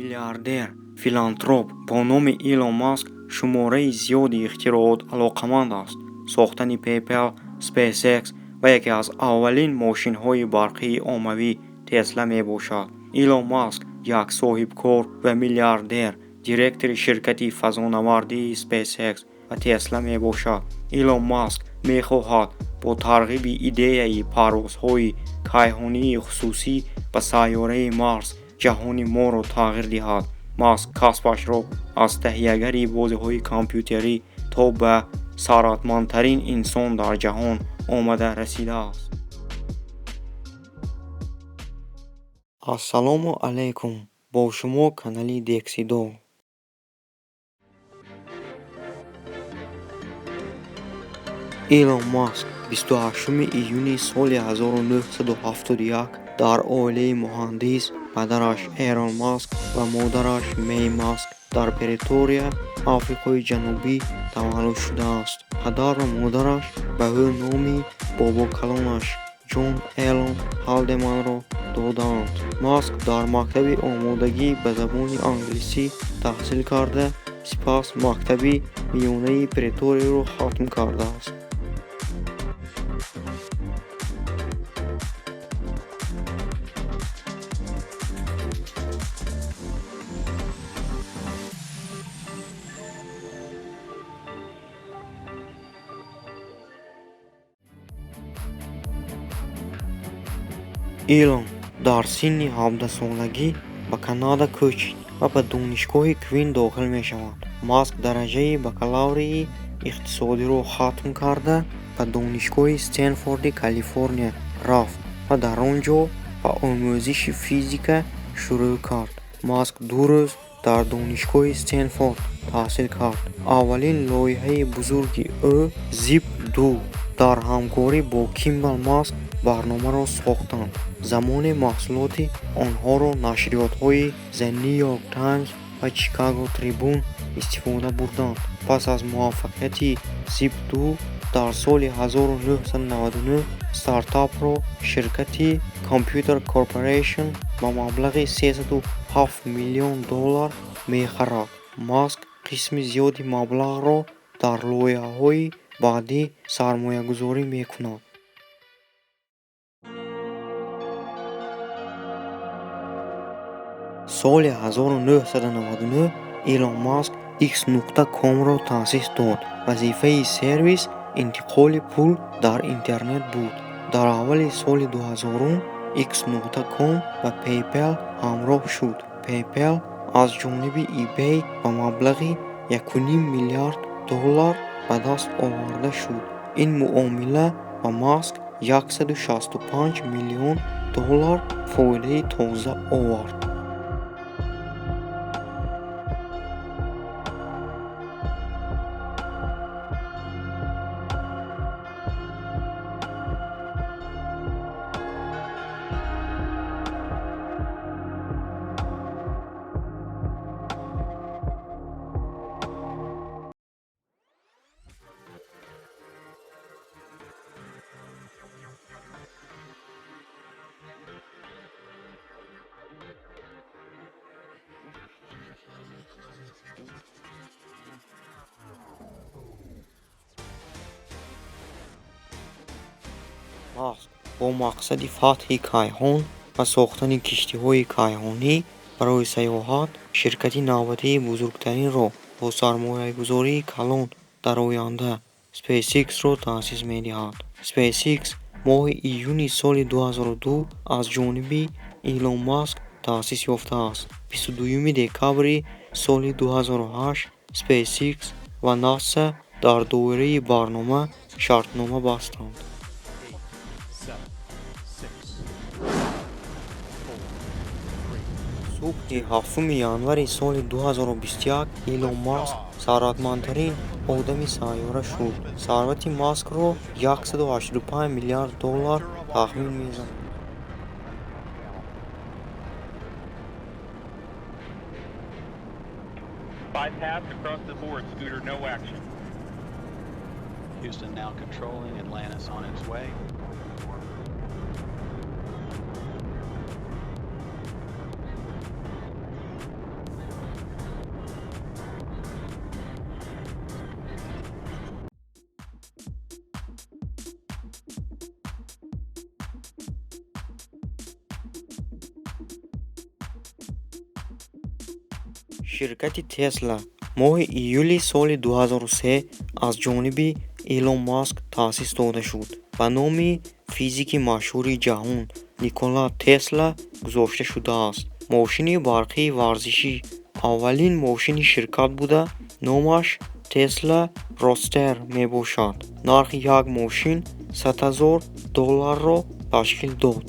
میلیاردر فیلانتروپ با نام ایلون ماسک شماره زیادی اختراعات علاقمند است. ساختن پیپل، سپیس اکس و یکی از اولین ماشین های برقی عمومی تسلا می باشد. ایلون ماسک یک صاحبکار و میلیاردر دیرکتور شرکت فضانوردی سپیس اکس و تسلا می باشد. ایلون ماسک می خواهد با ترغیب ایده پروازهای کیهانی خصوصی به سیاره مارس جهان ما را تغییر دهد. ماسک کسبش را از تهیه‌گری بازی‌های کامپیوتری تا به ثروتمندترین انسان در جهان آمده رسیده است. السلام علیکم، با شما کانال دکسیدو. ایلون ماسک 28 ایونی سال 1971 در عائله مهندس پدرش ایلون ماسک و مادرش می ماسک در پریتوریا، آفریقای جنوبی تولد شده است. پدر و مادرش به او نام بابا کلانش جون ایلون هالدمن را دادند. ماسک در مکتب آمادگی به زبان انگلیسی تحصیل کرده، سپس مکتب میانه پریتوریا را ختم کرده است. ایلون در سن 17 سالگی به کانادا کوچید و به دانشگاه کوین داخل می شود. ماسک درجه بکالوری اقتصادی را ختم کرده به دانشگاه استنفورد کالیفرنیا رفت و در آنجا به آموزش فیزیک شروع کرد. ماسک 2 روز در دانشگاه استنفورد تحصیل کرد. اولین لایحه بزرگ او زیپ 2 در همکاری با کیمبل ماسک برنامه را ساختند. زمان محصولات آنها را نشریات‌های The New York Times و چیکاگو تریبون استفاده بردند. پس از موفقیت زیپ 2 در سال 1999 استارتاپ را شرکت کامپیوتر کورپوریشن با مبلغ 307 میلیون دلار می‌خرد. ماسک قسم زیادی مبلغ را در لایحه‌های بعدی سرمایه‌گذاری می‌کند. سال 1999 ایلون ماسک X.com را تأسیس داد. وظیفه سرویس انتقال پول در اینترنت بود. در اول سال 2000 X.com و پیپل همراه شد. پیپل از جانب ایبی به مبلغ 1.5 میلیارد دلار به دست آورده شد. این معامله به ماسک 165 میلیون دلار فایده تازه آورد. ماسک با مقصد فتح کیهان و ساختن کشتی‌های کیهانی برای سیاحت شرکت نوآوری بزرگترین را با سرمایه‌گذاری کلان در آینده سپیس ایکس را تأسیس می‌دهد. سپیس ایکس ماه ایون سال 2002 از جانب ایلون ماسک تأسیس یافته است. 22 دکبر سال 2008 سپیس ایکس و ناسا در دایره برنامه شرطنامه بستند. صبح 7 ینوری سال 2021 ایلون ماسک ثروتمندترین آدم سیاره شد. ثروت ماسک را 185 میلیارد دلار تخمین می‌زند. Bypass across the board, Scooter, no action. Houston now controlling, Atlantis on its way. ширкати Tesla моҳи июли соли 2003 аз ҷониби Илон Маск таъсис дода шуд. Ба номи физики машҳури ҷаҳон Никола Тесла гузошта шудааст. Мошини барқии варзишӣ аввалин мошини ширкат буда, номаш Tesla Roadster мебошад. Нархи як мошин $100,000-ро ташкил дод.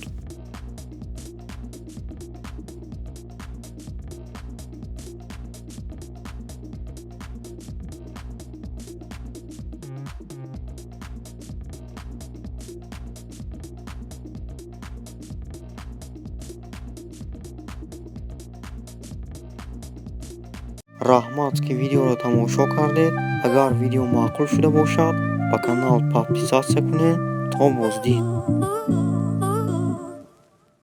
раҳмат, ки видеоро тамошо кардед. Агар видео маъқул шуда бошад, ба канал подписатсия кунед. То боздид.